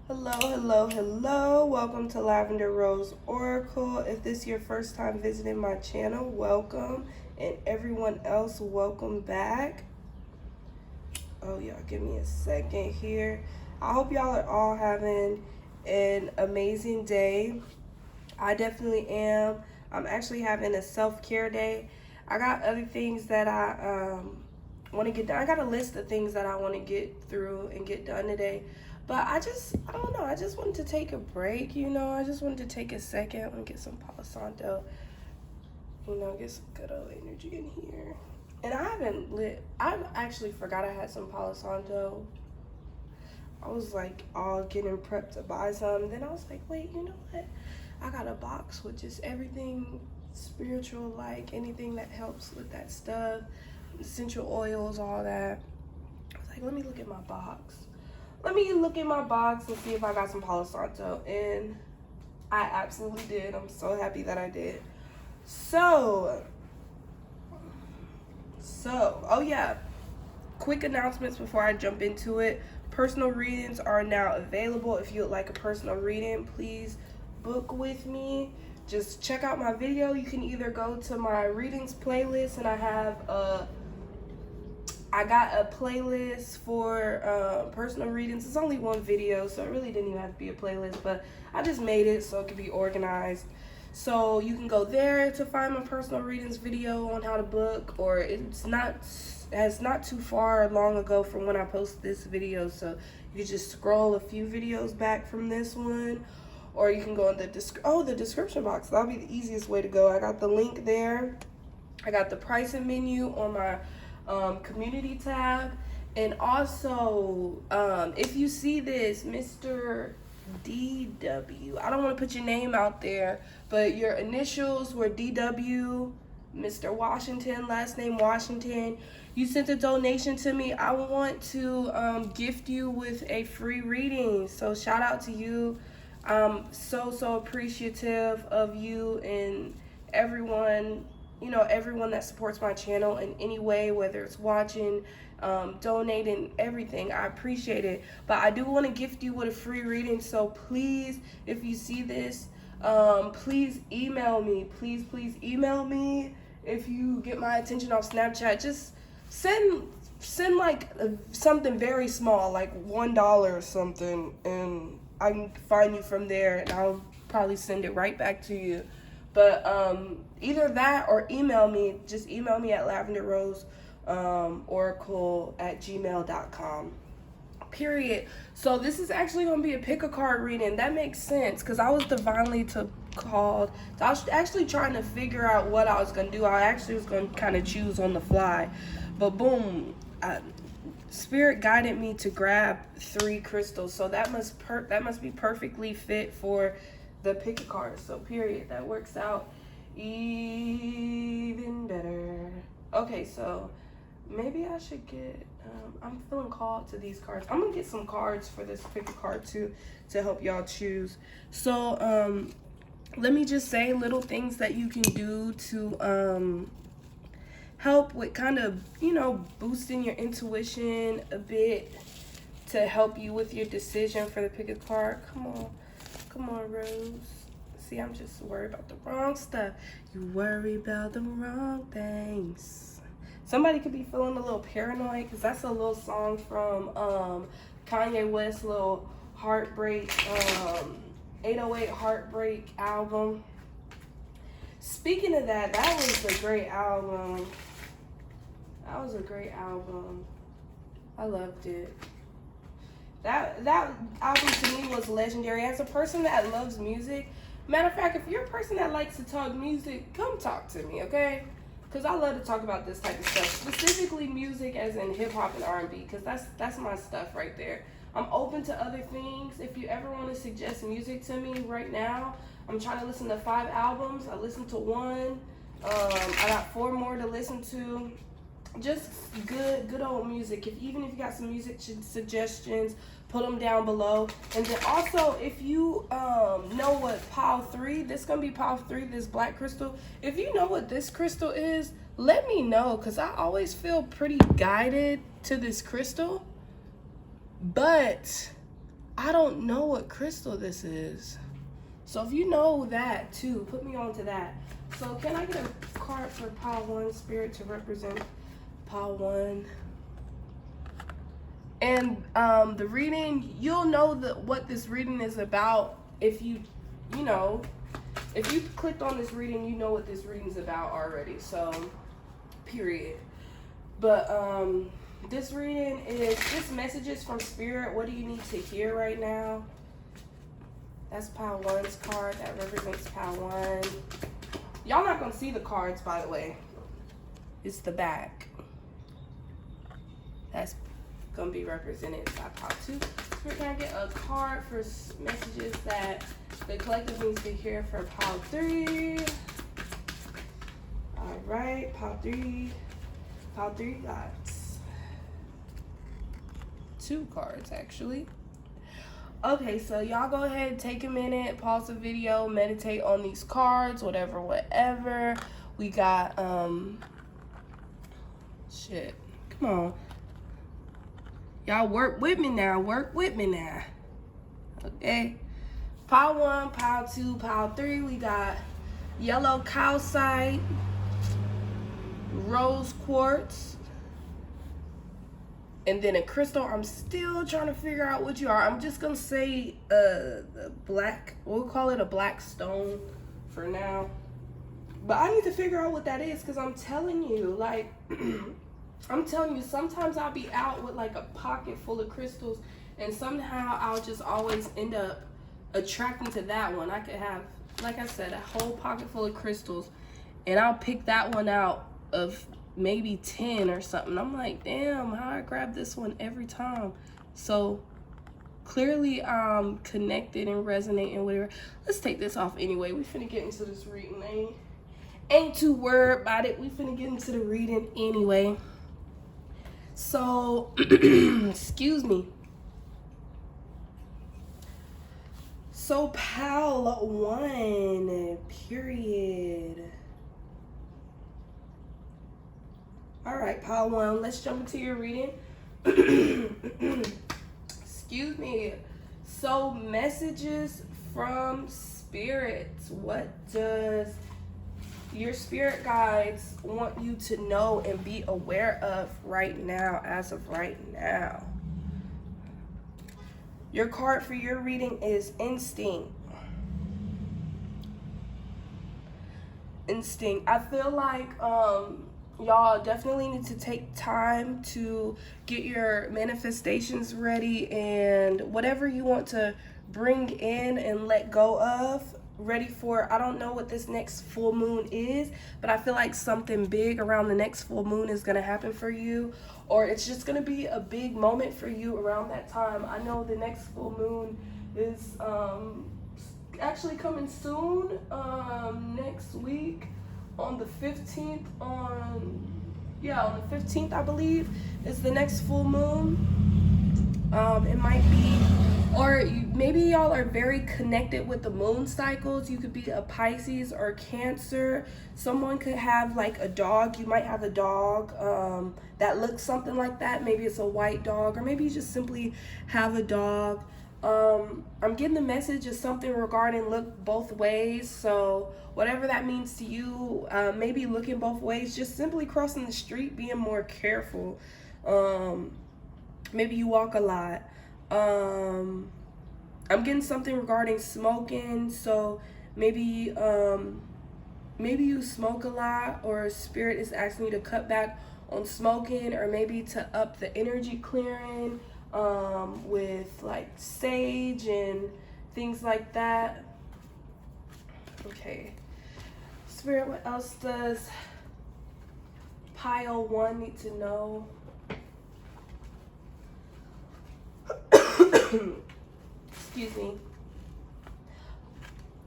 Hello, hello, hello. Welcome to Lavender Rose Oracle. If this is your first time visiting my channel, welcome. And everyone else, welcome back. Oh, y'all, give me a second here. I hope y'all are all having an amazing day. I definitely am. I'm actually having a self-care day. I got other things that I want to get done. I got a list of things that I want to get through and get done today. But I don't know. I just wanted to take a break, I just wanted to take a second and get some Palo Santo, get some good old energy in here. And I actually forgot I had some Palo Santo. I was like all getting prepped to buy some. Then I was like, wait, you know what? I got a box with just everything spiritual, like anything that helps with that stuff, essential oils, all that. I was like, let me look at my box. Let me look in my box and see if I got some Palo Santo. And I absolutely did. I'm so happy that I did. So, oh yeah. Quick announcements before I jump into it. Personal readings are now available. If you would like a personal reading, please book with me. Just check out my video. You can either go to my readings playlist, and I got a playlist for personal readings. It's only one video, so it really didn't even have to be a playlist, but I just made it so it could be organized. So you can go there to find my personal readings video on how to book, or it's not too far long ago from when I posted this video, so you can just scroll a few videos back from this one, or you can go in the description box. That'll be the easiest way to go. I got the link there. I got the pricing menu on my community tab. And also, if you see this, Mr. DW, I don't want to put your name out there, but your initials were DW, Mr. Washington, last name Washington. You sent a donation to me. I want to gift you with a free reading. So shout out to you. I'm so appreciative of you and everyone, everyone that supports my channel in any way, whether it's watching, donating, everything. I appreciate it. But I do want to gift you with a free reading. So please, if you see this, please email me. Please email me. If you get my attention off Snapchat, just send like something very small, like $1 or something, and I can find you from there, and I'll probably send it right back to you. But either that or email me. Just email me at lavenderroseoracle@gmail.com. Period. So this is actually going to be a pick a card reading. That makes sense because I was divinely called. So I was actually trying to figure out what I was going to do. I actually was going to kind of choose on the fly. But boom, Spirit guided me to grab 3 crystals. So that must be perfectly fit for the pick a card. So period. That works out even better. Okay, so maybe I should get I'm feeling called to these cards. I'm gonna get some cards for this pick a card too to help y'all choose. So let me just say little things that you can do to help with kind of boosting your intuition a bit, to help you with your decision for the pick a card. Come on, Rose. See, I'm just worried about the wrong stuff. You worry about the wrong things. Somebody could be feeling a little paranoid because that's a little song from Kanye West's little Heartbreak, 808 Heartbreak album. Speaking of that, that was a great album. That was a great album. I loved it. That album to me was legendary. As a person that loves music, matter of fact, if you're a person that likes to talk music, come talk to me, okay? Because I love to talk about this type of stuff, specifically music as in hip-hop and R&B, because that's my stuff right there. I'm open to other things. If you ever want to suggest music to me right now, I'm trying to listen to 5 albums. I listened to 1. I got 4 more to listen to. Just good old music. Even if you got some music suggestions, put them down below. And then also, if you know what Pal 3, this is gonna be Pal 3, this black crystal. If you know what this crystal is, let me know, because I always feel pretty guided to this crystal. But I don't know what crystal this is. So if you know that too, put me on to that. So can I get a card for pile 1, Spirit, to represent pile 1? And the reading, you'll know what this reading is about if you know, if you clicked on this reading, you know what this reading's about already. So, period. But this reading is just messages from Spirit. What do you need to hear right now? That's pile 1's card. That represents pile 1. Y'all not gonna see the cards, by the way. It's the back. That's gonna be represented by pile 2. We're gonna get a card for messages that the collective needs to hear for pile 3. All right, pile 3. Pile 3 got 2 cards actually. Okay, so y'all go ahead and take a minute, pause the video, meditate on these cards, whatever. We got shit. Come on. Y'all work with me now. Okay. Pile 1, pile 2, pile 3. We got yellow calcite, rose quartz, and then a crystal. I'm still trying to figure out what you are. I'm just gonna say the black. We'll call it a black stone for now. But I need to figure out what that is, because I'm telling you, like, I'm telling you, sometimes I'll be out with like a pocket full of crystals, and somehow I'll just always end up attracting to that one. I could have, like I said, a whole pocket full of crystals, and I'll pick that one out of maybe 10 or something. I'm like, damn, how I grab this one every time. So clearly I'm connected and resonating with her. Let's take this off anyway. We finna get into this reading. Ain't too worried about it. We finna get into the reading anyway. So, excuse me. So pile 1, period. All right, pile 1, let's jump into your reading. Excuse me. So messages from spirits. What does your spirit guides want you to know and be aware of right now, as of right now? Your card for your reading is instinct. Instinct. I feel like y'all definitely need to take time to get your manifestations ready, and whatever you want to bring in and let go of, ready for. I don't know what this next full moon is, but I feel like something big around the next full moon is going to happen for you, or it's just going to be a big moment for you around that time. I know the next full moon is actually coming soon, next week on the 15th. On the 15th, I believe, is the next full moon. It might be, or maybe y'all are very connected with the moon cycles. You could be a Pisces or Cancer. Someone could have like a dog. You might have a dog that looks something like that. Maybe it's a white dog, or maybe you just simply have a dog. I'm getting the message of something regarding look both ways. So whatever that means to you, maybe looking both ways, just simply crossing the street, being more careful. Maybe you walk a lot. I'm getting something regarding smoking. So maybe you smoke a lot, or spirit is asking you to cut back on smoking, or maybe to up the energy clearing with like sage and things like that. Okay, Spirit, what else does pile 1 need to know? Excuse me.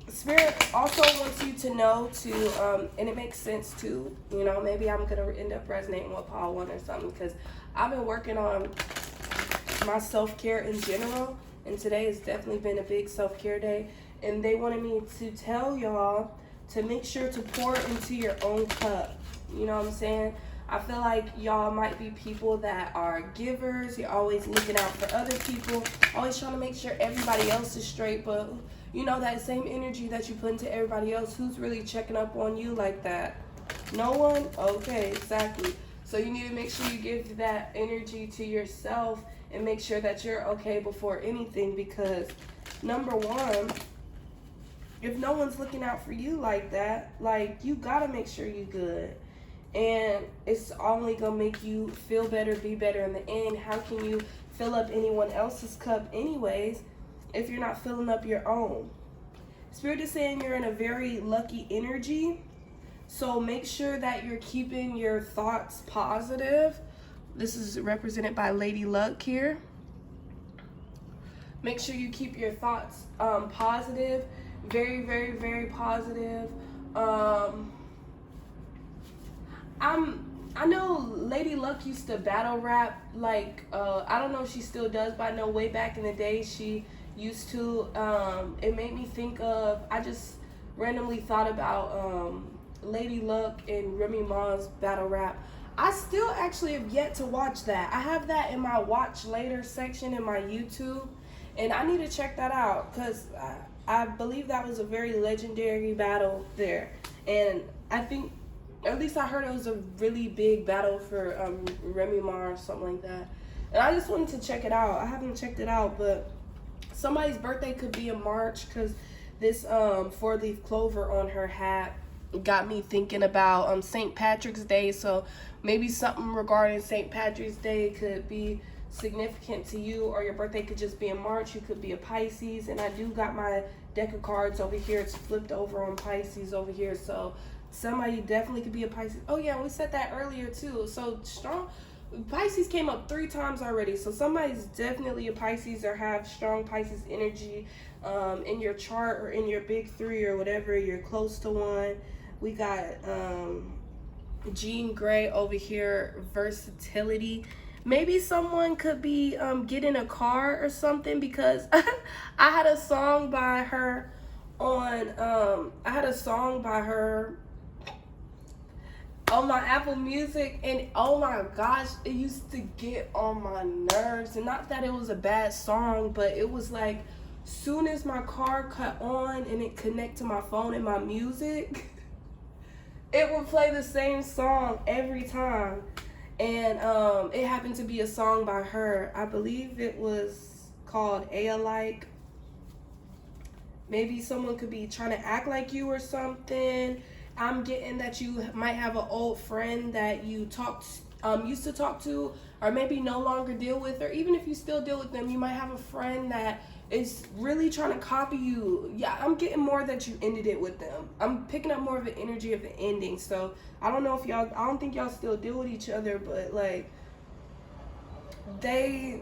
Spirit also wants you to know to, and it makes sense too, you know, maybe I'm gonna end up resonating with pile 1 or something, because I've been working on my self-care in general, and today has definitely been a big self-care day, and they wanted me to tell y'all to make sure to pour into your own cup. You know what I'm saying? I feel like y'all might be people that are givers. You're always looking out for other people, always trying to make sure everybody else is straight. But you know, that same energy that you put into everybody else, who's really checking up on you like that? No one? Okay, exactly. So you need to make sure you give that energy to yourself and make sure that you're okay before anything, because number one, if no one's looking out for you like that, like, you gotta make sure you're good. And it's only gonna make you feel better, be better in the end. How can you fill up anyone else's cup anyways if you're not filling up your own? Spirit is saying you're in a very lucky energy, so make sure that you're keeping your thoughts positive. This is represented by Lady Luck here. Make sure you keep your thoughts positive, very, very, very positive. I know Lady Luck used to battle rap, like, I don't know if she still does, but I know way back in the day she used to. It made me think of, I just randomly thought about Lady Luck and Remy Ma's battle rap. I still actually have yet to watch that. I have that in my watch later section in my YouTube, and I need to check that out, because I believe that was a very legendary battle there. And I think, at least I heard it was a really big battle for Remy Ma or something like that. And I just wanted to check it out. I haven't checked it out, but somebody's birthday could be in March, because this 4-leaf clover on her hat got me thinking about St. Patrick's Day. So maybe something regarding St. Patrick's Day could be significant to you, or your birthday could just be in March. You could be a Pisces, and I do got my deck of cards over here. It's flipped over on Pisces over here, so somebody definitely could be a Pisces. Oh yeah, we said that earlier too. So strong Pisces came up 3 times already, so somebody's definitely a Pisces or have strong Pisces energy in your chart, or in your big 3, or whatever, you're close to one. We got Jean Grey over here, versatility. Maybe someone could be getting a car or something, because I had a song by her on on my Apple Music, and oh my gosh, it used to get on my nerves. And not that it was a bad song, but it was like, soon as my car cut on and it connect to my phone and my music, it would play the same song every time. And it happened to be a song by her. I believe it was called A-Alike. Maybe someone could be trying to act like you or something. I'm getting that you might have an old friend that you used to talk to, or maybe no longer deal with, or even if you still deal with them, you might have a friend that is really trying to copy you. Yeah, I'm getting more that you ended it with them. I'm picking up more of the energy of the ending. So I don't know if y'all, I don't think y'all still deal with each other, but like, they're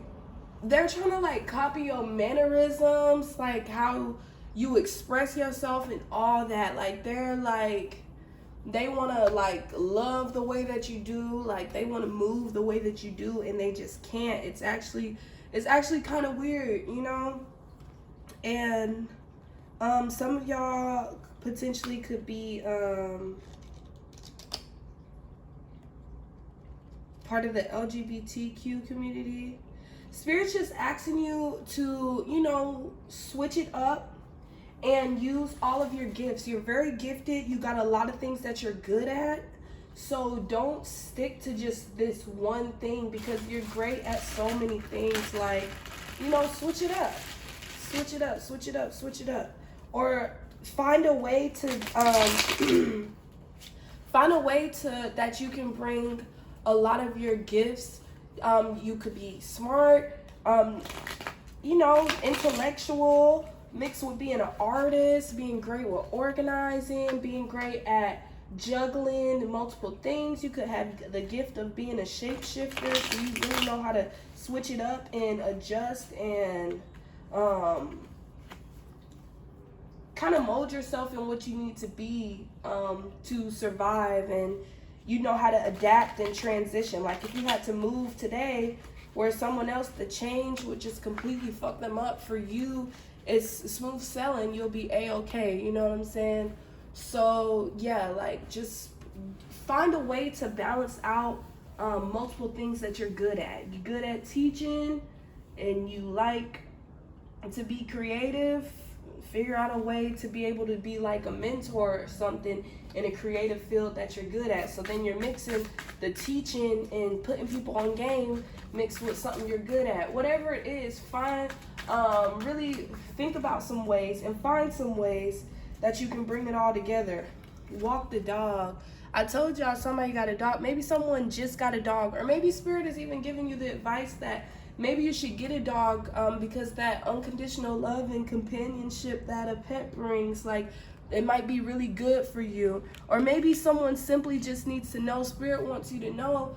trying to like copy your mannerisms, like how you express yourself and all that. Like, they're like, they want to like love the way that you do, like they want to move the way that you do, and they just can't. It's actually kind of weird, you know. And some of y'all potentially could be part of the LGBTQ community. Spirit's just asking you to, you know, switch it up and use all of your gifts. You're very gifted. You got a lot of things that you're good at. So don't stick to just this one thing, because you're great at so many things. Like, you know, switch it up. Switch it up, switch it up, switch it up. Or find a way to that you can bring a lot of your gifts. You could be smart, you know, intellectual, mixed with being an artist, being great with organizing, being great at juggling multiple things. You could have the gift of being a shapeshifter, so you really know how to switch it up and adjust and kind of mold yourself in what you need to be to survive, and you know how to adapt and transition. Like, if you had to move today where someone else, the change would just completely fuck them up, for you it's smooth sailing. You'll be a-okay, you know what I'm saying? So yeah, like, just find a way to balance out multiple things that you're good at. You're good at teaching and you like to be creative. Figure out a way to be able to be like a mentor or something in a creative field that you're good at. So then you're mixing the teaching and putting people on game mixed with something you're good at. Whatever it is, find, really think about some ways and find some ways that you can bring it all together. Walk the dog. I told y'all somebody got a dog. Maybe someone just got a dog, or maybe Spirit is even giving you the advice that maybe you should get a dog because that unconditional love and companionship that a pet brings, like, it might be really good for you. Or maybe someone simply just needs to know, Spirit wants you to know,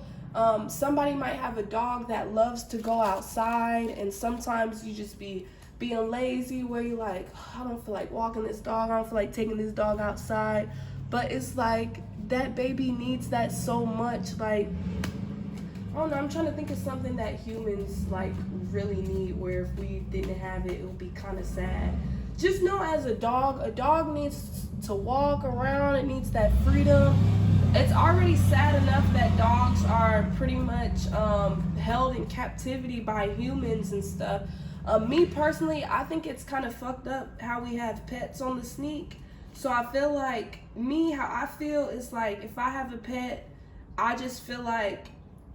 somebody might have a dog that loves to go outside, and sometimes you just be being lazy where you're like, oh, I don't feel like walking this dog, I don't feel like taking this dog outside. But it's like that baby needs that so much. Like, I don't know, I'm trying to think of something that humans like really need, where if we didn't have it, it would be kind of sad. Just know, as a dog needs to walk around, it needs that freedom. It's already sad enough that dogs are pretty much held in captivity by humans and stuff. Me personally, I think it's kind of fucked up how we have pets on the sneak. So I feel like, how I feel is like, if I have a pet, I just feel like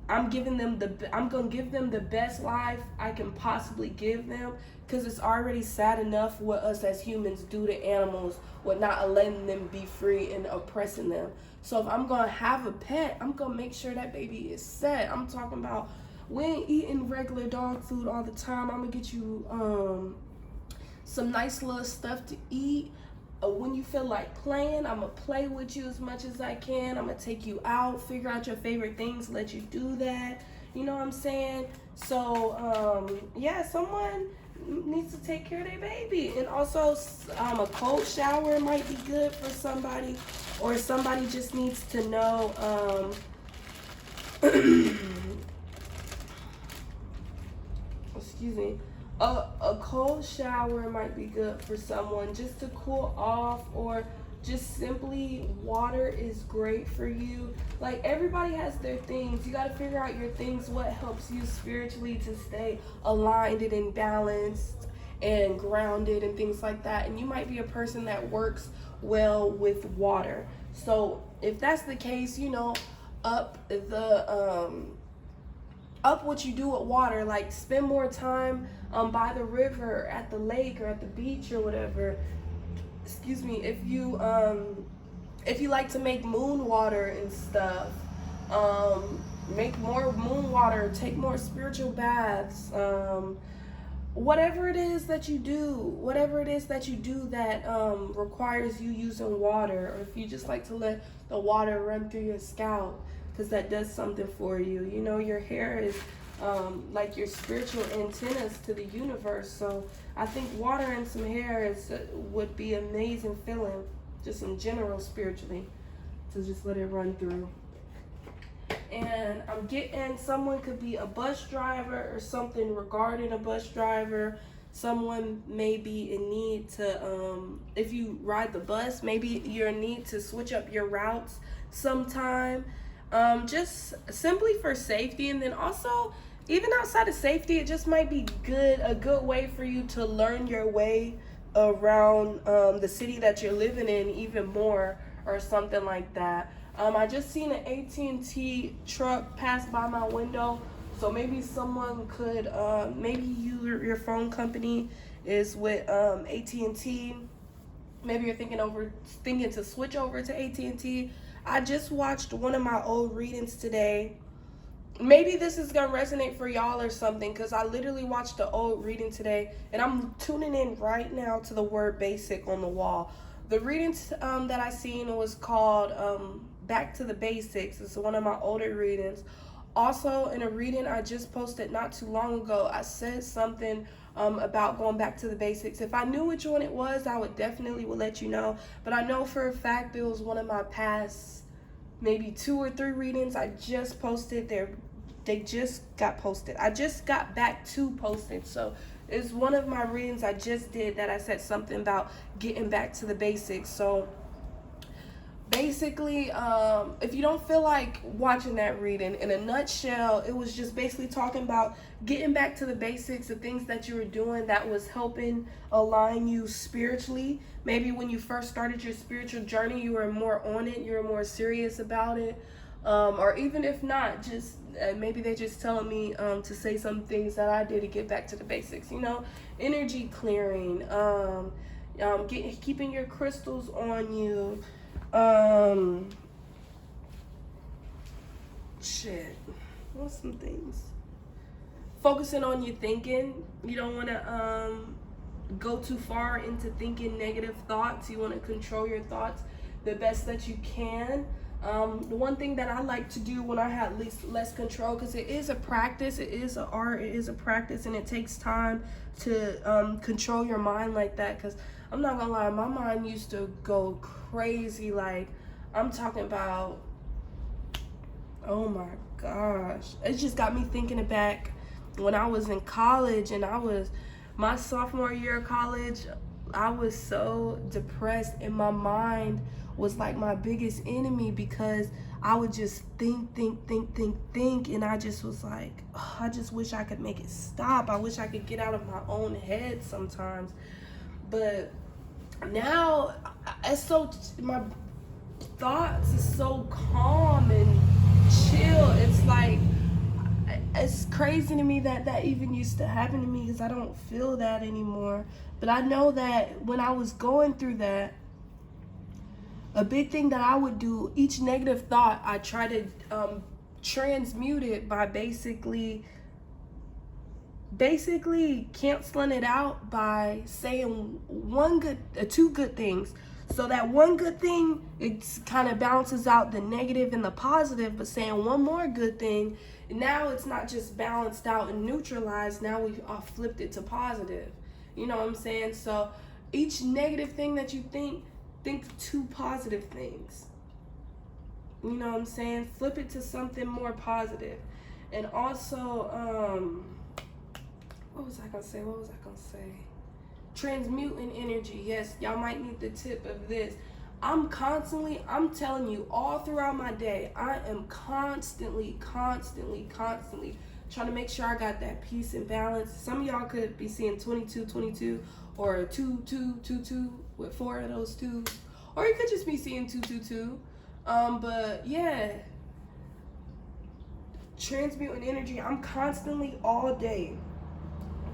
I'm gonna give them the best life I can possibly give them, because it's already sad enough what us as humans do to animals with not letting them be free and oppressing them. So if I'm gonna have a pet, I'm gonna make sure that baby is set. I'm talking about, we ain't eating regular dog food all the time. I'm gonna get you some nice little stuff to eat. When you feel like playing, I'm gonna play with you as much as I can. I'm gonna take you out, figure out your favorite things, let you do that. You know what I'm saying? So, yeah, someone needs to take care of their baby. And also, a cold shower might be good for somebody, or somebody just needs to know, excuse me. A cold shower might be good for someone just to cool off, or just simply water is great for you. Like, everybody has their things. You got to figure out your things, what helps you spiritually to stay aligned and balanced and grounded and things like that. And you might be a person that works well with water. So if that's the case, you know, up what you do with water, like spend more time by the river, at the lake, or at the beach, or whatever. Excuse me. If you like to make moon water and stuff, make more moon water, take more spiritual baths, whatever it is that you do that requires you using water, or if you just like to let the water run through your scalp, because that does something for you. You know, your hair is like your spiritual antennas to the universe. So I think water and some hair would be amazing feeling, just in general spiritually, to just let it run through. And I'm getting, someone could be a bus driver or something regarding a bus driver. Someone may be in need to, if you ride the bus, maybe you're in need to switch up your routes sometime. Just simply for safety. And then also, even outside of safety, it just might be a good way for you to learn your way around the city that you're living in even more, or something like that. I just seen an AT&T truck pass by my window, so maybe someone could, maybe your phone company is with AT&T. Maybe you're thinking to switch over to AT&T. I just watched one of my old readings today. Maybe this is gonna resonate for y'all or something, because I literally watched the old reading today, and I'm tuning in right now to the word basic on the wall. The reading that I seen was called Back to the Basics. It's one of my older readings. Also, in a reading I just posted not too long ago, I said something about going back to the basics. If I knew which one it was, I would definitely let you know. But I know for a fact it was one of my past maybe 2 or 3 readings I just posted. They just got posted. I just got back to posted. So it's one of my readings I just did that I said something about getting back to the basics. So basically, if you don't feel like watching that reading, in a nutshell, it was just basically talking about getting back to the basics, the things that you were doing that was helping align you spiritually. Maybe when you first started your spiritual journey, you were more on it, you were more serious about it. Or even if not, just maybe they're just telling me to say some things that I did to get back to the basics. Energy clearing, keeping your crystals on you. Shit. What's some things? Focusing on your thinking. You don't want to go too far into thinking negative thoughts. You want to control your thoughts the best that you can. The one thing that I like to do when I have less control, because it is a practice, it is an art, it is a practice, and it takes time to control your mind like that. Because I'm not gonna lie, my mind used to go crazy. Like, I'm talking about, oh my gosh, it just got me thinking back when I was in college, and my sophomore year of college. I was so depressed, and my mind was like my biggest enemy, because I would just think, and I just was like, oh, I just wish I could make it stop. I wish I could get out of my own head sometimes. But now my thoughts is so calm and chill. It's like, it's crazy to me that even used to happen to me, because I don't feel that anymore. But I know that when I was going through that, a big thing that I would do, each negative thought, I try to transmute it by basically canceling it out by saying two good things. So that one good thing, it kind of balances out the negative and the positive, but saying one more good thing, now it's not just balanced out and neutralized, now we've flipped it to positive. You know what I'm saying? So each negative thing that you think two positive things. You know what I'm saying? Flip it to something more positive. And also, what was I gonna say? Transmuting energy. Yes, y'all might need the tip of this. I'm telling you, all throughout my day, I am constantly trying to make sure I got that peace and balance. Some of y'all could be seeing 22 or 2 with 4 of those 2s, or you could just be seeing 2. But yeah, transmuting energy. I'm constantly all day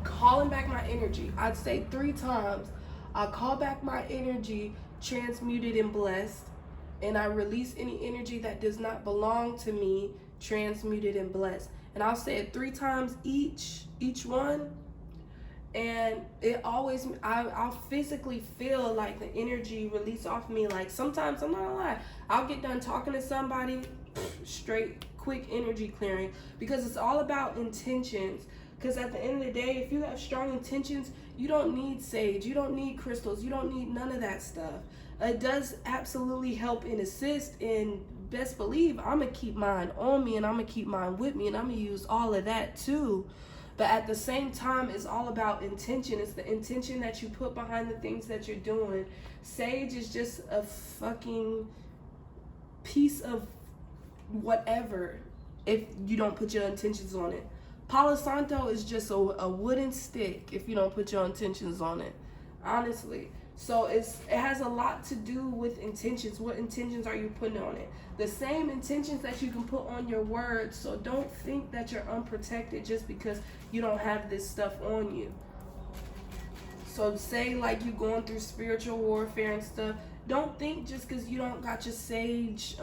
calling back my energy. I'd say 3 times. I call back my energy, transmuted and blessed, and I release any energy that does not belong to me, transmuted and blessed. And I'll say it 3 times each one. And it always, I'll physically feel like the energy release off me. Like, sometimes, I'm not gonna lie, I'll get done talking to somebody, straight quick energy clearing, because it's all about intentions. Because at the end of the day, if you have strong intentions, you don't need sage, you don't need crystals, you don't need none of that stuff. It does absolutely help and assist, and best believe I'm gonna keep mine on me, and I'm gonna keep mine with me, and I'm gonna use all of that too. But at the same time, it's all about intention. It's the intention that you put behind the things that you're doing. Sage is just a fucking piece of whatever if you don't put your intentions on it. Palo Santo is just a wooden stick if you don't put your intentions on it, honestly. So it has a lot to do with intentions. What intentions are you putting on it? The same intentions that you can put on your words. So don't think that you're unprotected just because you don't have this stuff on you. So say like you're going through spiritual warfare and stuff. Don't think just because you don't got your sage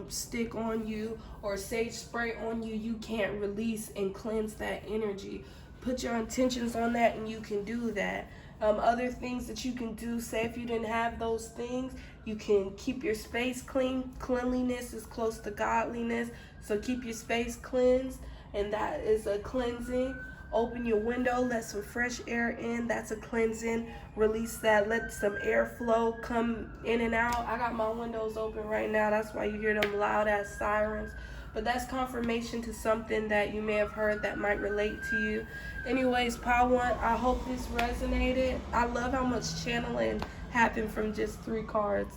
stick on you or sage spray on you, you can't release and cleanse that energy. Put your intentions on that and you can do that. Other things that you can do, say if you didn't have those things, you can keep your space clean. Cleanliness is close to godliness, so keep your space cleansed, and that is a cleansing. Open your window, let some fresh air in, that's a cleansing. Release that, let some airflow come in and out. I got my windows open right now, that's why you hear them loud ass sirens. but that's confirmation to something that you may have heard that might relate to you. Anyways, Pile 1, I hope this resonated. I love how much channeling happened from just 3 cards.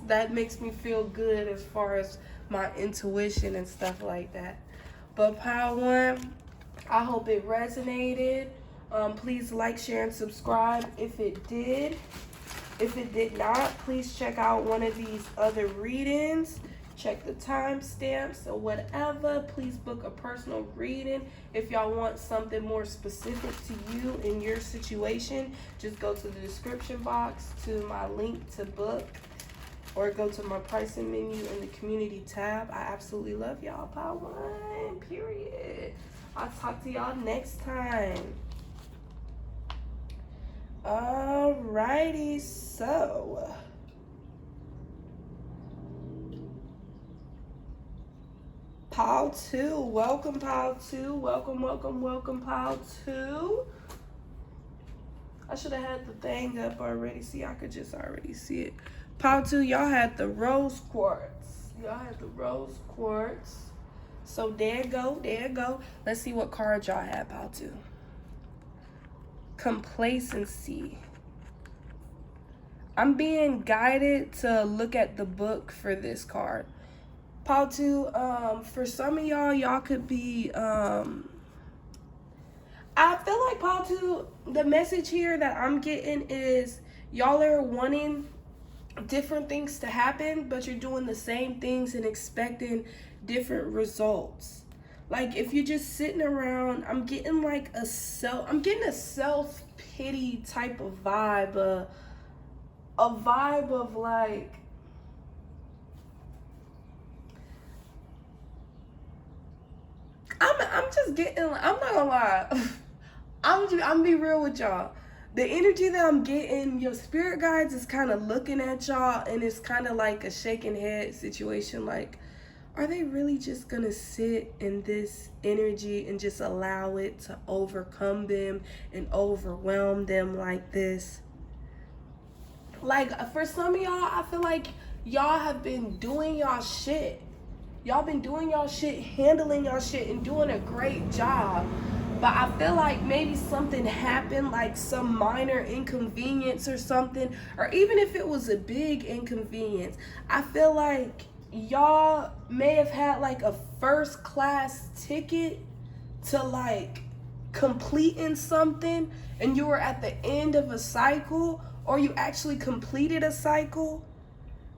That makes me feel good as far as my intuition and stuff like that. But Pile 1, I hope it resonated. Please like, share, and subscribe if it did. If it did not, please check out one of these other readings. Check the timestamps or whatever. Please book a personal reading. If y'all want something more specific to you in your situation, just go to the description box to my link to book, or go to my pricing menu in the community tab. I absolutely love y'all. Pile 1, period. I'll talk to y'all next time. Alrighty, so Pile 2, welcome Pile 2, welcome Pile 2. I should have had the thing up already. See, I could just already see it. Pile 2, y'all had the rose quartz. So there you go. Let's see what card y'all had, Pile 2. Complacency. I'm being guided to look at the book for this card. Pile 2, for some of y'all could be, I feel like Pile 2, the message here that I'm getting is y'all are wanting different things to happen, but you're doing the same things and expecting different results. Like, if you're just sitting around, I'm getting like a self-pity type of vibe, a vibe of like, I'm just getting, I'm not gonna lie, I'm be real with y'all. The energy that I'm getting, your spirit guides is kind of looking at y'all, and it's kind of like a shaking head situation. Like, are they really just gonna sit in this energy and just allow it to overcome them and overwhelm them like this? Like, for some of y'all, I feel like y'all have been doing y'all shit. Y'all been doing y'all shit, handling y'all shit, and doing a great job. But I feel like maybe something happened, like some minor inconvenience or something, or even if it was a big inconvenience, I feel like y'all may have had like a first class ticket to like completing something, and you were at the end of a cycle, or you actually completed a cycle.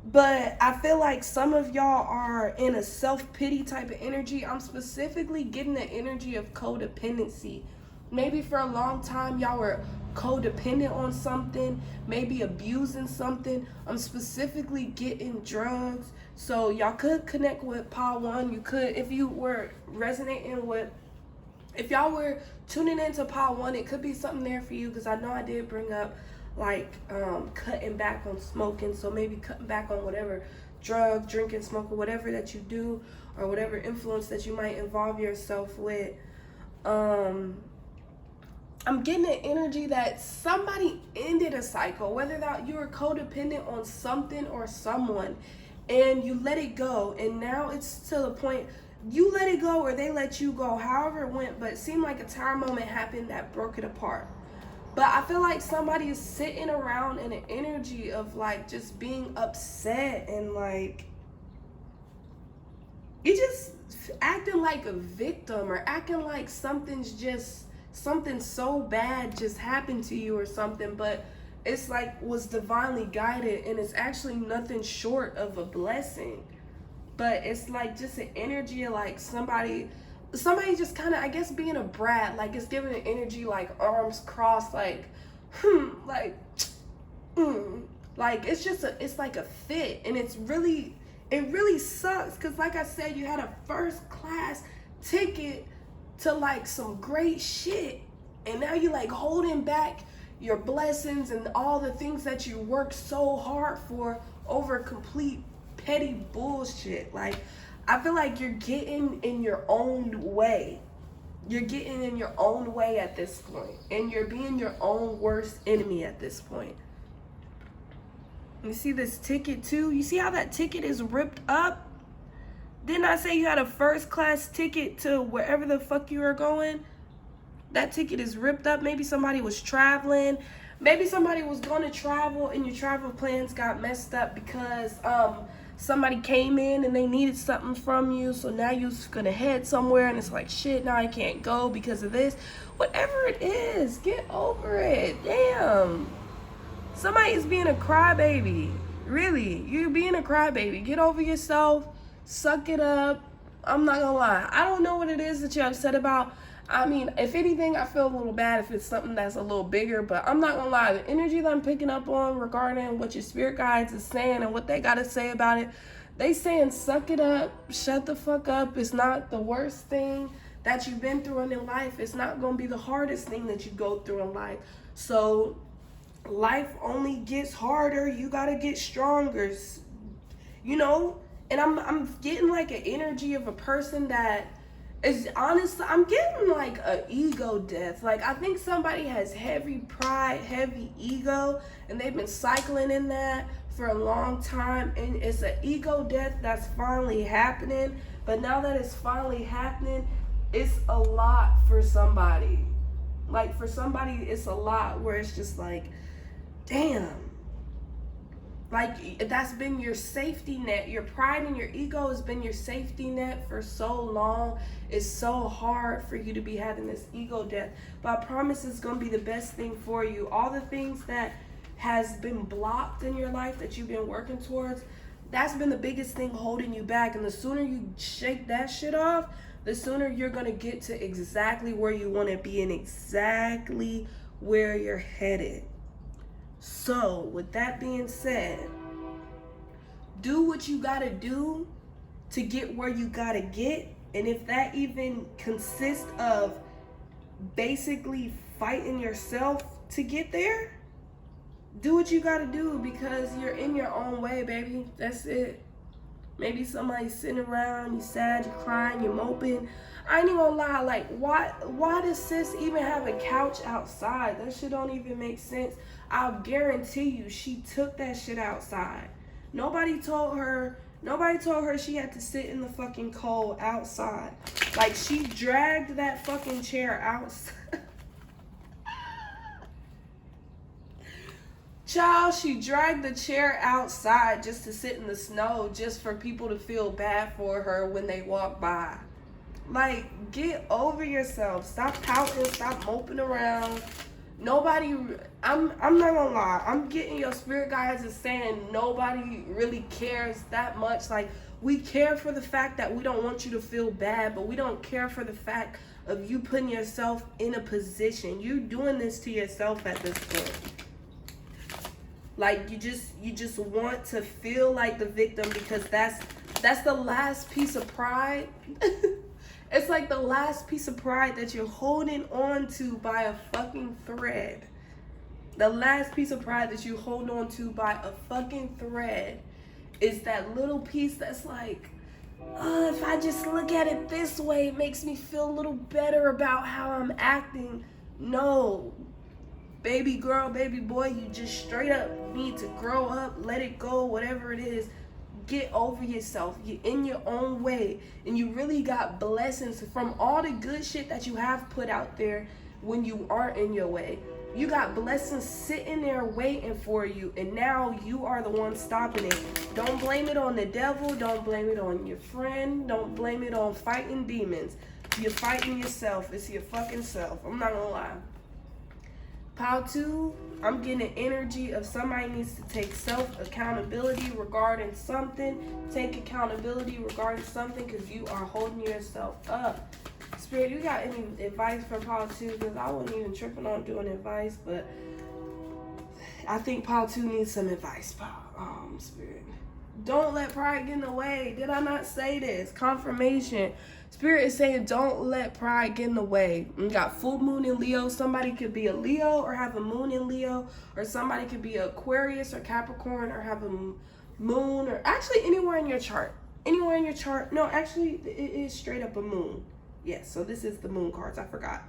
But I feel like some of y'all are in a self-pity type of energy. I'm specifically getting the energy of codependency. Maybe for a long time y'all were codependent on something, maybe abusing something. I'm specifically getting drugs. So y'all could connect with Pile 1. You could, if you were resonating with, if y'all were tuning into Pile 1, it could be something there for you, because I know I did bring up like cutting back on smoking. So maybe cutting back on whatever drug, drinking, smoking, whatever that you do, or whatever influence that you might involve yourself with. I'm getting the energy that somebody ended a cycle, whether that you were codependent on something or someone, and you let it go, and now it's to the point you let it go or they let you go, however it went, but it seemed like a time moment happened that broke it apart. But I feel like somebody is sitting around in an energy of like just being upset, and like you just acting like a victim, or acting like something so bad just happened to you or something, but it's like was divinely guided, and it's actually nothing short of a blessing. But it's like just an energy of like somebody just kind of, I guess, being a brat. Like, it's giving an energy like arms crossed, like like it's like a fit, and it really sucks, because like I said, you had a first class ticket to like some great shit, and now you like holding back your blessings and all the things that you worked so hard for over complete petty bullshit. Like, I feel like you're getting in your own way. You're getting in your own way at this point, and you're being your own worst enemy at this point. You see this ticket too? You see how that ticket is ripped up? Didn't I say you had a first class ticket to wherever the fuck you were going? That ticket is ripped up. Maybe somebody was traveling. Maybe somebody was going to travel and your travel plans got messed up because somebody came in and they needed something from you. So now you're going to head somewhere and it's like, shit, now I can't go because of this. Whatever it is, get over it. Damn. Somebody is being a crybaby. Really, you're being a crybaby. Get over yourself. Suck it up. I'm not gonna lie. I don't know what it is that you're upset about. I mean, if anything, I feel a little bad if it's something that's a little bigger, but I'm not gonna lie. The energy that I'm picking up on regarding what your spirit guides is saying and what they gotta say about it, they saying suck it up, shut the fuck up. It's not the worst thing that you've been through in life. It's not gonna be the hardest thing that you go through in life. So life only gets harder. You gotta get stronger, you know. And I'm getting like an energy of a person that is honestly, I'm getting like a ego death. Like I think somebody has heavy pride, heavy ego, and they've been cycling in that for a long time. And it's an ego death that's finally happening. But now that it's finally happening, it's a lot for somebody. Like for somebody, it's a lot where it's just like, damn. Like that's been your safety net. Your pride and your ego has been your safety net for so long. It's so hard for you to be having this ego death. But I promise it's gonna be the best thing for you. All the things that has been blocked in your life that you've been working towards, that's been the biggest thing holding you back. And the sooner you shake that shit off, the sooner you're gonna get to exactly where you wanna be and exactly where you're headed. So, with that being said, do what you gotta do to get where you gotta get. And if that even consists of basically fighting yourself to get there, do what you gotta do because you're in your own way, baby. That's it. Maybe somebody's sitting around, you sad, you crying, you moping. I ain't even gonna lie, like, why does sis even have a couch outside? That shit don't even make sense. I'll guarantee you she took that shit outside. Nobody told her she had to sit in the fucking cold outside. Like, she dragged that fucking chair outside. Child, she dragged the chair outside just to sit in the snow, just for people to feel bad for her when they walk by. Like, get over yourself. Stop pouting, stop moping around. Nobody, I'm not gonna lie, I'm getting your spirit guides is saying nobody really cares that much. Like, we care for the fact that we don't want you to feel bad, but we don't care for the fact of you putting yourself in a position. You doing this to yourself at this point. Like, you just want to feel like the victim because that's the last piece of pride. It's like the last piece of pride that you're holding on to by a fucking thread. The last piece of pride that you hold on to by a fucking thread is that little piece that's like, oh, if I just look at it this way, it makes me feel a little better about how I'm acting. No. Baby girl, baby boy, you just straight up need to grow up, let it go, whatever it is. Get over yourself. You're in your own way. And you really got blessings from all the good shit that you have put out there when you aren't in your way. You got blessings sitting there waiting for you. And now you are the one stopping it. Don't blame it on the devil. Don't blame it on your friend. Don't blame it on fighting demons. You're fighting yourself. It's your fucking self. I'm not gonna lie. Pile 2, I'm getting an energy of somebody needs to take self-accountability regarding something. Take accountability regarding something because you are holding yourself up. Spirit, you got any advice for Pile 2? Because I wasn't even tripping on doing advice, but I think Pile 2 needs some advice, Spirit. Don't let pride get in the way. Did I not say this? Confirmation. Spirit is saying don't let pride get in the way. You got full moon in Leo. Somebody could be a Leo or have a moon in Leo. Or somebody could be Aquarius or Capricorn or have a moon. Or actually anywhere in your chart. Anywhere in your chart. No, actually it is straight up a moon. Yes, so this is the moon cards. I forgot.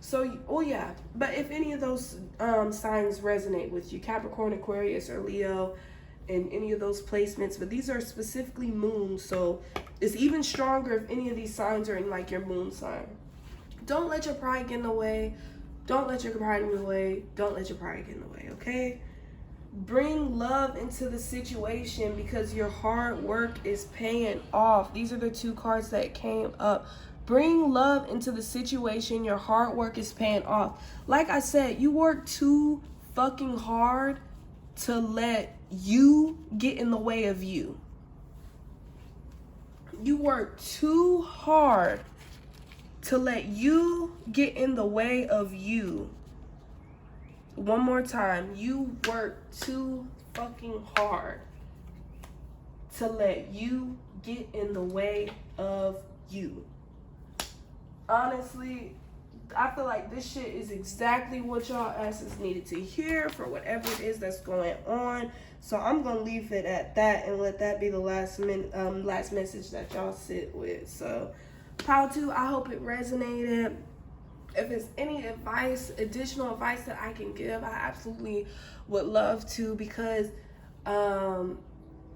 So, oh yeah. But if any of those signs resonate with you, Capricorn, Aquarius, or Leo, in any of those placements, but these are specifically moons, so it's even stronger if any of these signs are in like your moon sign. Don't let your pride get in the way. Don't let your pride get in the way. Don't let your pride get in the way, okay? Bring love into the situation because your hard work is paying off. These are the two cards that came up. Bring love into the situation. Your hard work is paying off. Like I said, you work too fucking hard to let you get in the way of you. You work too hard to let you get in the way of you. One more time. You work too fucking hard to let you get in the way of you. Honestly, I feel like this shit is exactly what y'all asses needed to hear for whatever it is that's going on. So I'm gonna leave it at that and let that be the last message that y'all sit with. So, Pile 2, I hope it resonated. If there's any advice, additional advice that I can give, I absolutely would love to, because I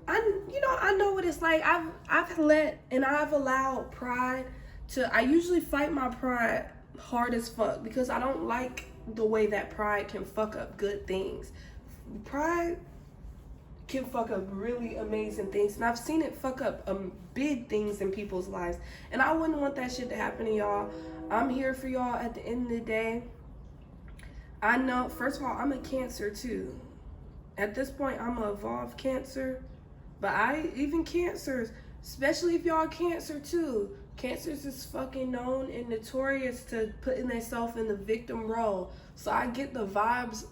know what it's like. I've allowed pride to. I usually fight my pride hard as fuck because I don't like the way that pride can fuck up good things. Pride can fuck up really amazing things, and I've seen it fuck up big things in people's lives, and I wouldn't want that shit to happen to y'all. I'm here for y'all at the end of the day. I know, first of all, I'm a Cancer too. At this point, I'm an evolved Cancer, but even Cancers, especially if y'all Cancer too, Cancers is fucking known and notorious to putting themselves in the victim role. So I get the vibes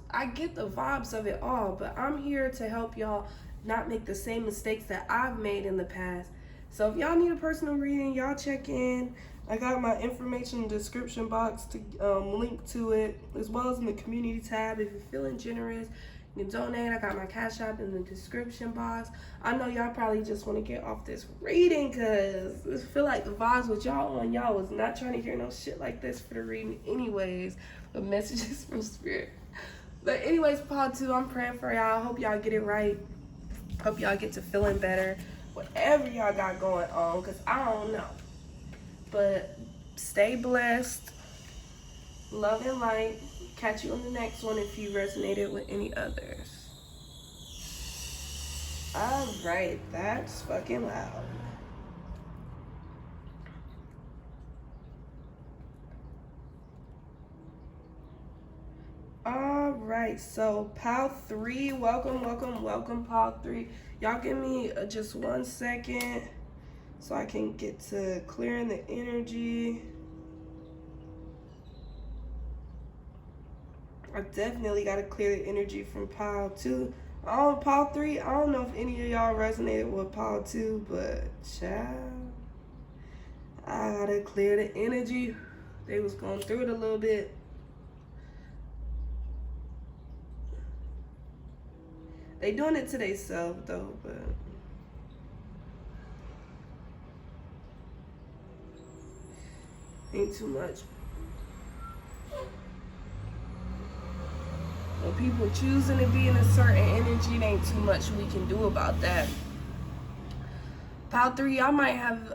of it all, but I'm here to help y'all not make the same mistakes that I've made in the past. So if y'all need a personal reading, y'all check in. I got my information description box to link to it, as well as in the community tab. If you're feeling generous, you can donate. I got my Cash App in the description box. I know y'all probably just want to get off this reading because I feel like the vibes with y'all on, y'all was not trying to hear no shit like this for the reading anyways. The messages from Spirit. But anyways, Part 2, I'm praying for y'all. Hope y'all get it right. Hope y'all get to feeling better. Whatever y'all got going on, because I don't know. But stay blessed. Love and light. Catch you on the next one if you resonated with any others. Alright, that's fucking loud. Alright, so Pile 3, welcome, Pile 3. Y'all give me just 1 second so I can get to clearing the energy. I definitely got to clear the energy from Pile 2. Pile 3, I don't know if any of y'all resonated with Pile 2, but child, I got to clear the energy. They was going through it a little bit. They doing it to themselves though, but ain't too much. When people choosing to be in a certain energy, it ain't too much we can do about that. Pile 3, y'all might have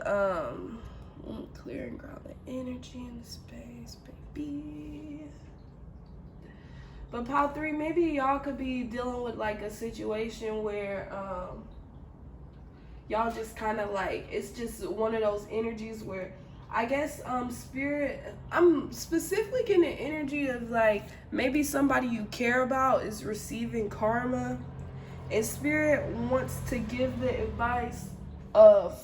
clear and ground the energy in the space, baby. But Pile 3, maybe y'all could be dealing with like a situation where y'all just kind of like, it's just one of those energies where I guess Spirit, I'm specifically getting the energy of like maybe somebody you care about is receiving karma, and Spirit wants to give the advice of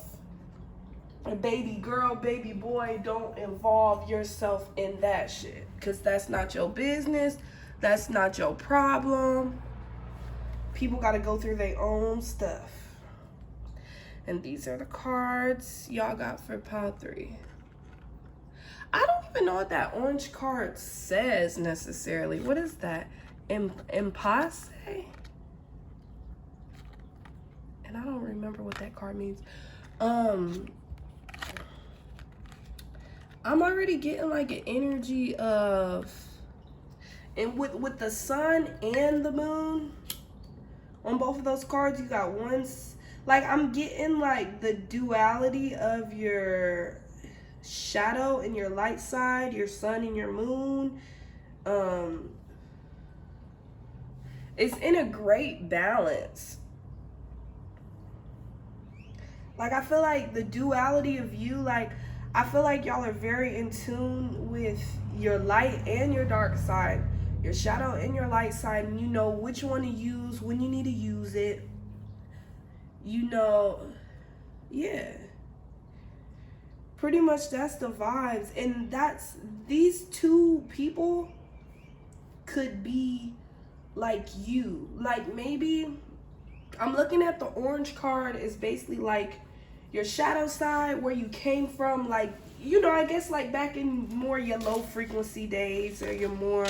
a baby girl, baby boy, don't involve yourself in that shit, because that's not your business. That's not your problem. People got to go through their own stuff. And these are the cards y'all got for Pile 3. I don't even know what that orange card says necessarily. What is that? Impasse? And I don't remember what that card means. I'm already getting like an energy of, and with the sun and the moon, On both of those cards, you got like, I'm getting like the duality of your shadow and your light side, your sun and your moon. It's in a great balance. Like, I feel like the duality of you, like, I feel like y'all are very in tune with your light and your dark side, your shadow and your light side, and you know which one to use, when you need to use it. You know, yeah. Pretty much that's the vibes. And these two people could be like you. Like, maybe, I'm looking at the orange card is basically like your shadow side, where you came from, like, you know, I guess like back in more your low frequency days, or your more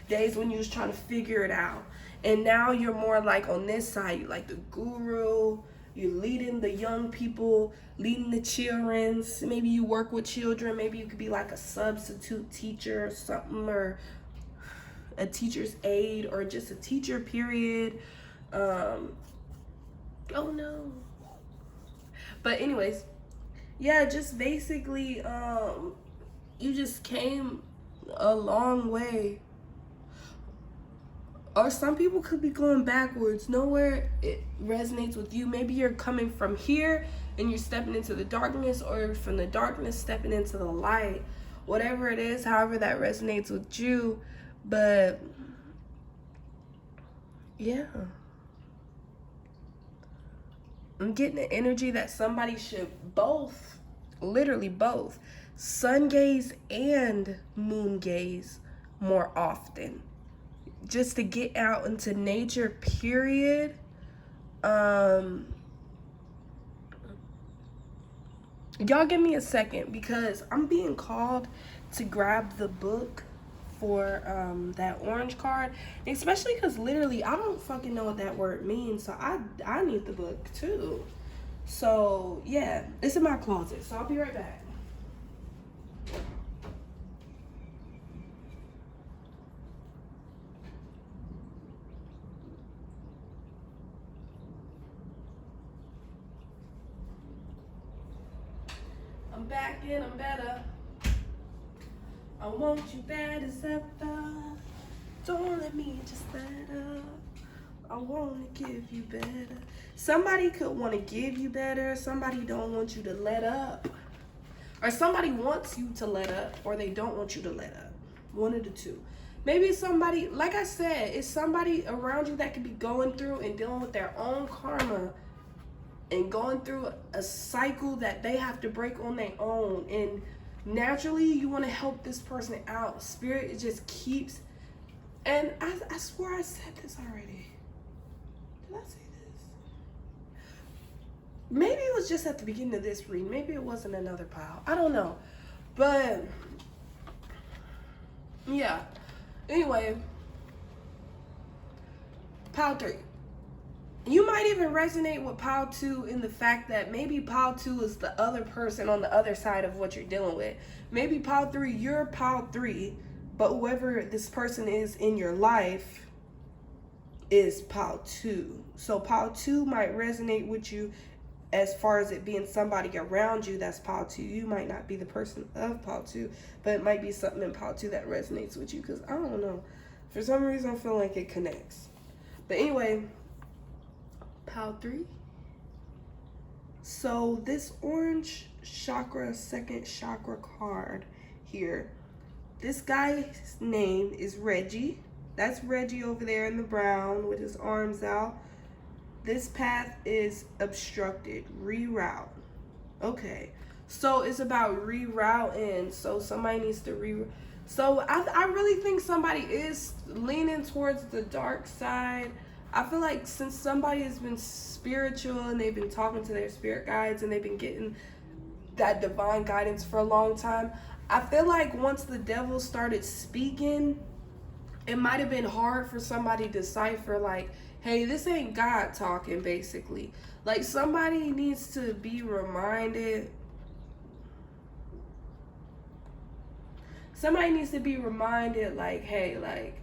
days when you was trying to figure it out. And now you're more like on this side, you like the guru, you're leading the young people, leading the children's. Maybe you work with children, maybe you could be like a substitute teacher or something, or a teacher's aide, or just a teacher, period. Oh no. But anyways, yeah, just basically, you just came a long way. Or some people could be going backwards. Nowhere it resonates with you. Maybe you're coming from here and you're stepping into the darkness, or from the darkness stepping into the light. Whatever it is, however that resonates with you. But yeah, I'm getting the energy that somebody should both, literally both, sun gaze and moon gaze more often. Just to get out into nature, period. Y'all give me a second, because I'm being called to grab the book for that orange card, especially because literally I don't fucking know what that word means, so I need the book too. So yeah, it's in my closet, so I'll be right back. I'm back and I'm better. I want you bad as ever. Don't let me just let up. I want to give you better. Somebody could want to give you better. Somebody don't want you to let up. Or somebody wants you to let up, or they don't want you to let up. One of the two. Maybe somebody, like I said, it's somebody around you that could be going through and dealing with their own karma, and going through a cycle that they have to break on their own. And naturally, you want to help this person out. Spirit, it just keeps, and I swear I said this already. Did I say this? Maybe it was just at the beginning of this read. Maybe it wasn't another pile. I don't know. But yeah. Anyway, pile 3. You might even resonate with pile 2 in the fact that maybe pile 2 is the other person on the other side of what you're dealing with. Maybe pile 3, you're pile 3, but whoever this person is in your life is pile 2. So pile 2 might resonate with you as far as it being somebody around you that's pile 2. You might not be the person of pile 2, but it might be something in pile 2 that resonates with you, because I don't know. For some reason, I feel like it connects. But anyway, pile 3. So this orange chakra, second chakra card here, this guy's name is Reggie. That's Reggie over there in the brown with his arms out. This path is obstructed. Reroute. Okay. So it's about rerouting. So somebody needs to reroute. So I really think somebody is leaning towards the dark side. I feel like since somebody has been spiritual and they've been talking to their spirit guides and they've been getting that divine guidance for a long time, I feel like once the devil started speaking, it might have been hard for somebody to decipher, like, hey, this ain't God talking, basically. Like, somebody needs to be reminded. Somebody needs to be reminded, like, hey, like,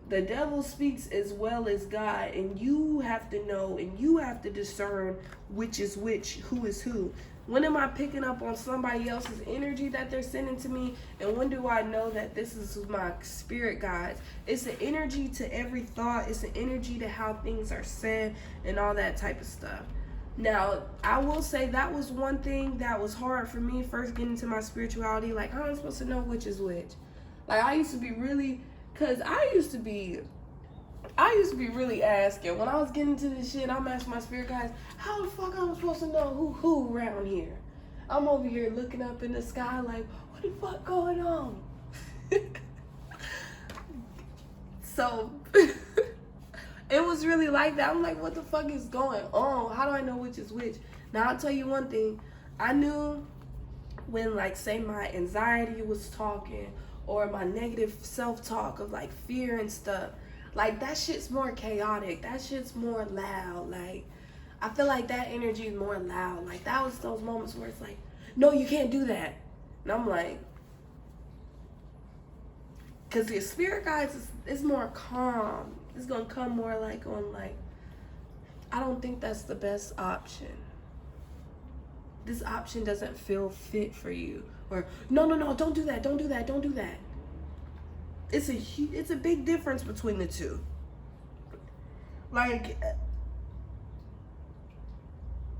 The devil speaks as well as God, and you have to know and you have to discern which is which, who is who. When am I picking up on somebody else's energy that they're sending to me? And when do I know that this is my spirit guides? It's an energy to every thought. It's an energy to how things are said and all that type of stuff. Now, I will say that was one thing that was hard for me first getting into my spirituality. Like, how am I supposed to know which is which? Like, I used to be really, because I used to be really asking. When I was getting into this shit, I'm asking my spirit guides, how the fuck am I supposed to know who around here? I'm over here looking up in the sky like, what the fuck going on? So, it was really like that. I'm like, what the fuck is going on? How do I know which is which? Now, I'll tell you one thing. I knew when, like, say my anxiety was talking or my negative self-talk of, like, fear and stuff. Like, that shit's more chaotic. That shit's more loud. Like, I feel like that energy is more loud. Like, that was those moments where it's like, no, you can't do that. And I'm like, because the spirit guides is more calm. It's going to come more like on, like, I don't think that's the best option. This option doesn't feel fit for you. Or, no, don't do that. Don't do that. Don't do that. It's a big difference between the two. Like,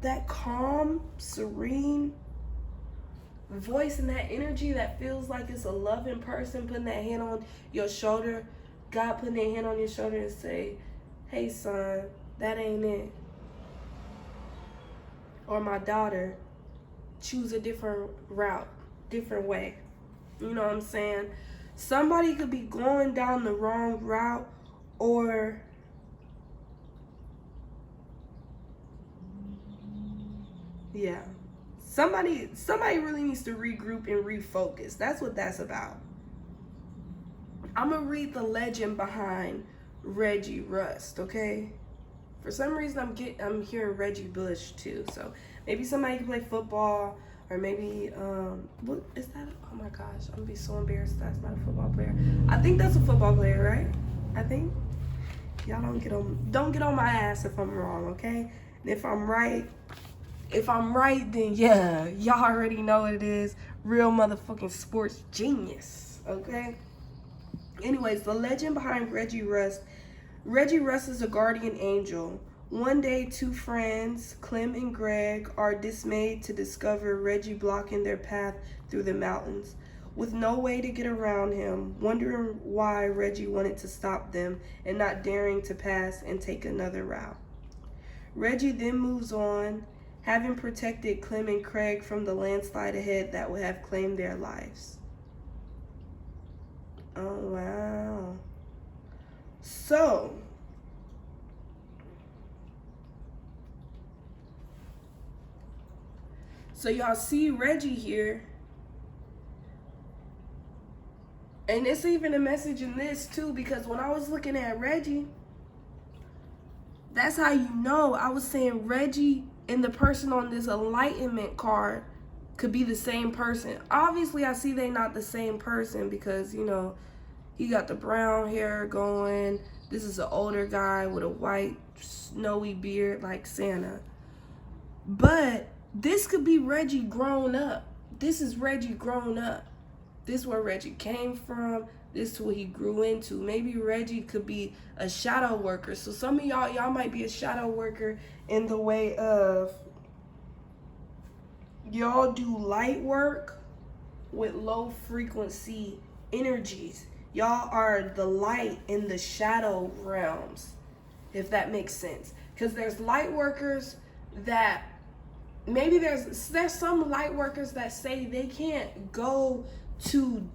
that calm, serene voice and that energy that feels like it's a loving person putting that hand on your shoulder, God putting their hand on your shoulder and say, hey son, that ain't it. Or my daughter, choose a different route, different way. You know what I'm saying? Somebody could be going down the wrong route, or yeah. Somebody really needs to regroup and refocus. That's what that's about. I'm gonna read the legend behind Reggie Rust, okay? For some reason I'm hearing Reggie Bush too. So maybe somebody can play football, or maybe what is that? Oh my gosh, I'm gonna be so embarrassed that's not a football player. I think that's a football player, right? I think. Y'all don't get on my ass if I'm wrong, okay? And if I'm right, then yeah, y'all already know what it is. Real motherfucking sports genius, okay? Anyways, the legend behind Reggie Rust. Reggie Rust is a guardian angel. One day, two friends, Clem and Greg, are dismayed to discover Reggie blocking their path through the mountains. With no way to get around him, wondering why Reggie wanted to stop them and not daring to pass and take another route. Reggie then moves on, having protected Clem and Craig from the landslide ahead that would have claimed their lives. Oh, wow. So y'all see Reggie here. And it's even a message in this too, because when I was looking at Reggie, that's how you know. I was saying Reggie and the person on this enlightenment card could be the same person. Obviously, I see they not the same person because, you know, he got the brown hair going. This is an older guy with a white, snowy beard like Santa. But this could be Reggie grown up. This is Reggie grown up. This is where Reggie came from. This is what he grew into. Maybe Reggie could be a shadow worker. So some of y'all might be a shadow worker in the way of y'all do light work with low frequency energies. Y'all are the light in the shadow realms, if that makes sense. Because there's light workers that maybe there's some light workers that say they can't go too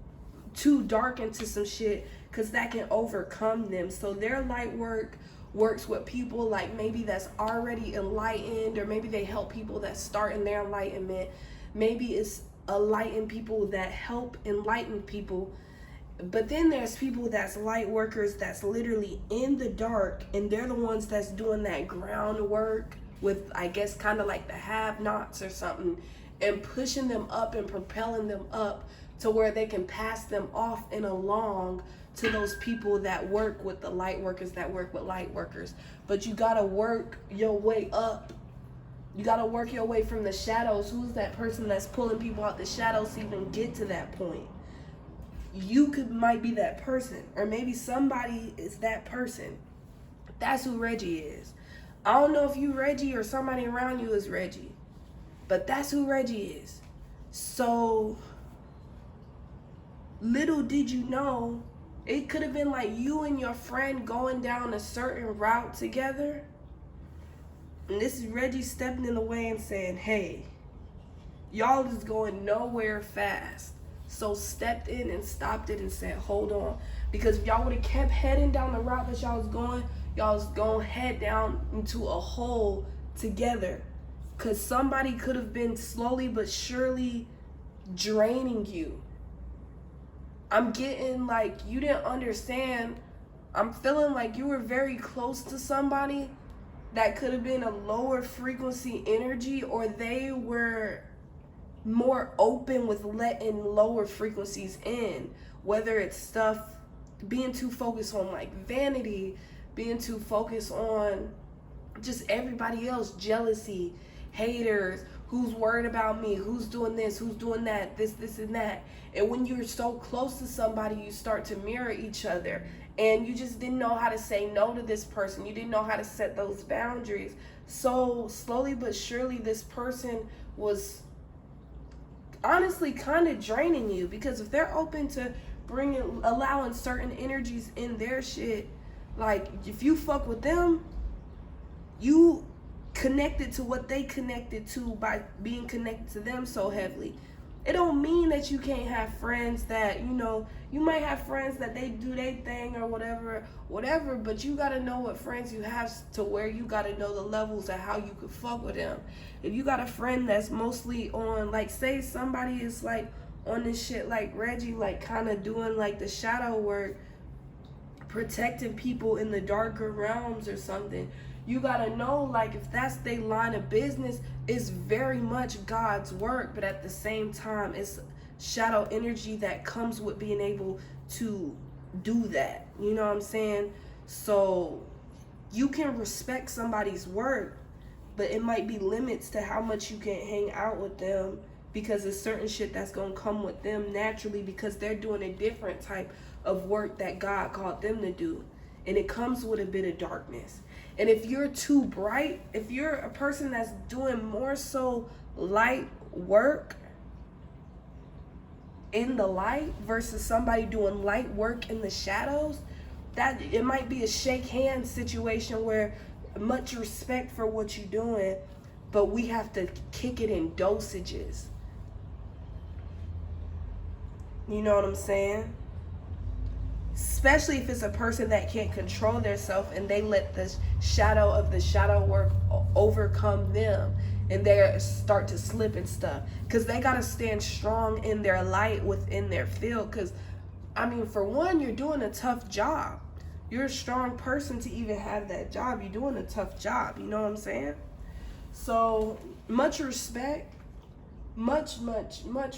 dark into some shit because that can overcome them. So their light work works with people like maybe that's already enlightened, or maybe they help people that start in their enlightenment. Maybe it's enlightened people that help enlighten people. But then there's people that's light workers that's literally in the dark, and they're the ones that's doing that groundwork with, I guess, kind of like the have-nots or something, and pushing them up and propelling them up to where they can pass them off and along to those people that work with the light workers, that work with light workers. But you gotta work your way up. You gotta work your way from the shadows. Who's that person that's pulling people out the shadows to even get to that point? Might be that person, or maybe somebody is that person. That's who Reggie is. I don't know if you Reggie or somebody around you is Reggie, but that's who Reggie is. So little did you know, it could have been like you and your friend going down a certain route together, and this is Reggie stepping in the way and saying, hey, y'all is going nowhere fast. So stepped in and stopped it and said, hold on. Because if y'all would have kept heading down the route that y'all was going to head down into a hole together. Because somebody could have been slowly but surely draining you. I'm getting like you didn't understand. I'm feeling like you were very close to somebody that could have been a lower frequency energy, or they were more open with letting lower frequencies in, whether it's stuff, being too focused on like vanity, being too focused on just everybody else, jealousy, haters, who's worried about me, who's doing this, who's doing that, this and that. And when you're so close to somebody, you start to mirror each other, and you just didn't know how to say no to this person. You didn't know how to set those boundaries. So slowly but surely this person was honestly kind of draining you, because if they're open to allowing certain energies in their shit, like if you fuck with them, you connected to what they connected to by being connected to them so heavily. It don't mean that you can't have friends that, you might have friends that they do their thing or whatever, but you gotta know what friends you have, to where you gotta know the levels of how you could fuck with them. If you got a friend that's mostly on, like, say somebody is like on this shit like Reggie, like kind of doing like the shadow work, protecting people in the darker realms or something, you gotta know, like, if that's their line of business, it's very much God's work, but at the same time, it's shadow energy that comes with being able to do that. You know what I'm saying? So you can respect somebody's work, but it might be limits to how much you can hang out with them, because there's certain shit that's gonna come with them naturally, because they're doing a different type of work that God called them to do, and it comes with a bit of darkness. And if you're too bright, if you're a person that's doing more so light work in the light versus somebody doing light work in the shadows, that it might be a shake hands situation where much respect for what you're doing, but we have to kick it in dosages. You know what I'm saying? Especially if it's a person that can't control themselves and they let the shadow of the shadow work overcome them, and they start to slip and stuff, because they got to stand strong in their light within their field. Because I mean, for one, you're doing a tough job. You're a strong person to even have that job. You're doing a tough job, you know what I'm saying? So much respect, much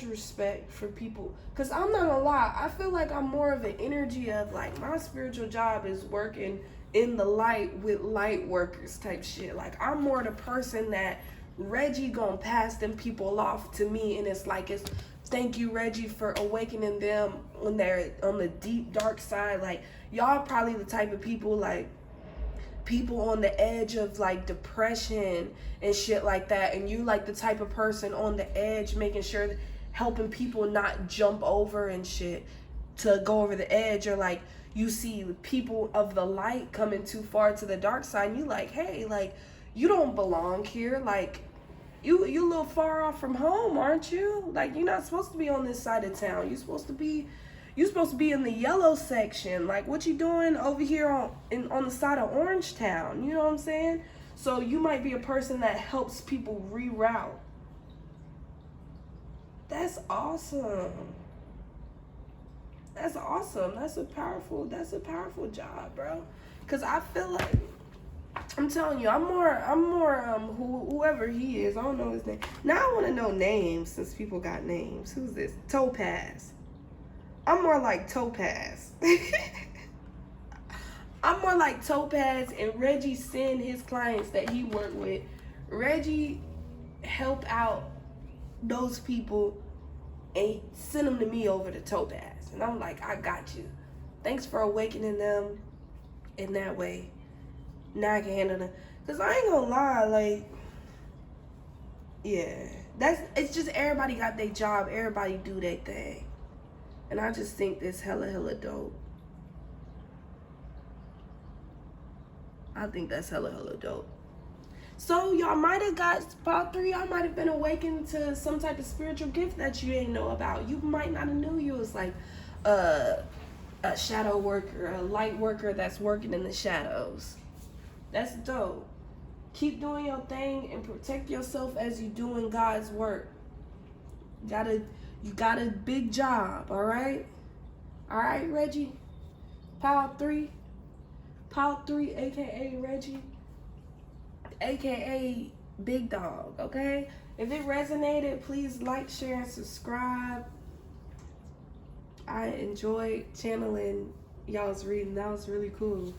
respect for people. Because I'm not gonna lie, I feel like I'm more of an energy of like, my spiritual job is working in the light with light workers type shit. Like, I'm more the person that Reggie gonna pass them people off to me, and it's like, it's thank you, Reggie, for awakening them when they're on the deep dark side. Like, y'all probably the type of people, like people on the edge of like depression and shit like that, and you like the type of person on the edge, making sure that helping people not jump over and shit to go over the edge. Or like, you see people of the light coming too far to the dark side, and you like, hey, like, you don't belong here. Like, you a little far off from home, aren't you? Like, you're not supposed to be on this side of town. You're supposed to be in the yellow section. Like, what you doing over here on the side of Orange Town? You know what I'm saying? So you might be a person that helps people reroute. That's awesome. That's awesome. That's a powerful job, bro. Cause I feel like, I'm telling you, I'm more whoever he is. I don't know his name. Now I want to know names, since people got names. Who's this? Topaz. I'm more like Topaz. I'm more like Topaz, and Reggie send his clients that he worked with. Reggie help out those people and send them to me over to Topaz. And I'm like, I got you. Thanks for awakening them in that way. Now I can handle them. Because I ain't gonna lie, like, yeah. It's just everybody got their job. Everybody do their thing. And I just think this hella dope. I think that's hella dope. So y'all might have got part 3. Y'all might have been awakened to some type of spiritual gift that you didn't know about. You might not have knew you was like a shadow worker, a light worker that's working in the shadows. That's dope. Keep doing your thing and protect yourself as you doing God's work. You got a big job, all right? All right, Reggie? Pile 3, aka Reggie, aka Big Dog, okay? If it resonated, please like, share, and subscribe. I enjoyed channeling y'all's reading. That was really cool.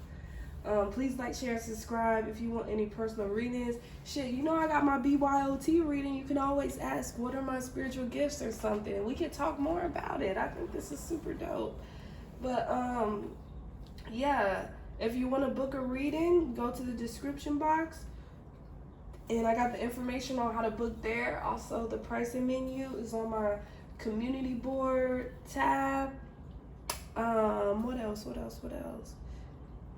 Please like, share, and subscribe if you want any personal readings. Shit, you know I got my BYOT reading. You can always ask, what are my spiritual gifts or something, and we can talk more about it. I think this is super dope. But yeah, if you want to book a reading, go to the description box, and I got the information on how to book there. Also, the pricing menu is on my community board tab. What else?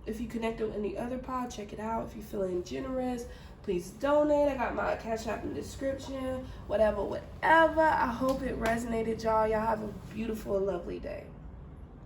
If you connect with any other pod, check it out. If you're feeling generous, please donate. I got my Cash App in the description. Whatever. I hope it resonated, y'all. Y'all have a beautiful, lovely day.